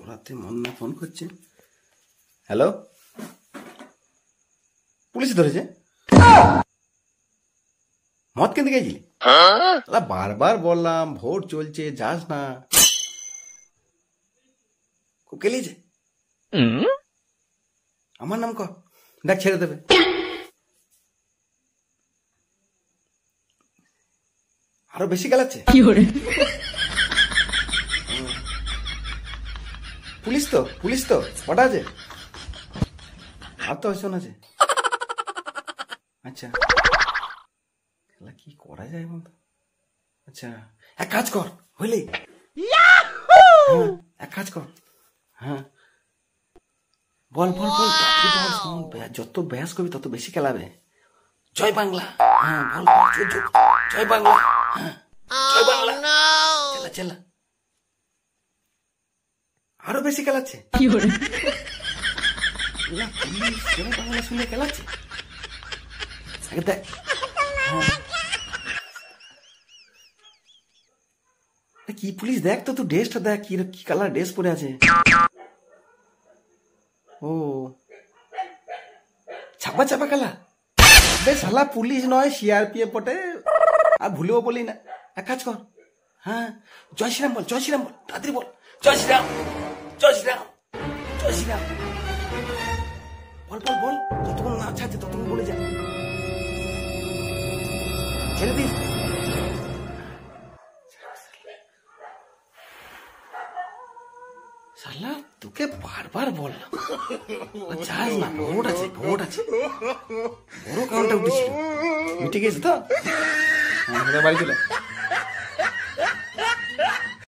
ধরাতে মন না ফোন করছে। হ্যালো, পুলিশ ধরেছে? মদ কিনতে গেছিলি? বারবার বললাম ভোট চলছে, যাস না। খুব কেলিয়েছে। আমার নাম কর, দেখ ছেড়ে দেবে। আরো বেশি গেলাচ্ছে। পুলিশ তো কটা আছে? আর তো শোন আছে। আচ্ছা, কি করা যায় বলতো? আচ্ছা, এক কাজ কর, হইলে এক কাজ কর। হ্যাঁ, বল বল বল, যত ব্যাস করবি তত বেশি খেলাবে। জয় বাংলা। হ্যাঁ বল, জয় বাংলা। হ্যাঁ, জয় বাংলা। চেলা চেলা, আরো বেশি খেলাচ্ছে। জয় বাংলা শুনে খেলাচ্ছে। দেখ, কি পুলিশ, দেখ তো তুই ড্রেসটা দেখ, কি কালার ড্রেস পরে আছে। ও ছাপা ছাপা কালার। বেশ শালা পুলিশ নয়, সিআরপিএফ বটে। আর ভুলেও বলি না, এক কাজ কর। হ্যাঁ, জয় শ্রীরাম বল, জয় শ্রীরাম বল, তাড়াতাড়ি বল। জয় শ্রীরাম, জয় শ্রীরাম, জয় শ্রীরাম। বল বল বল, যতক্ষণ না আছে ততক্ষণ বলে যা। ছেড়ে দিস। শালা তোকে বারবার বললাম যাস না, ভোট আছে, ভোট আছে। বড় কাউন্টটা উঠেছিল, মিটে গেছে তো। বাড়ি চলে।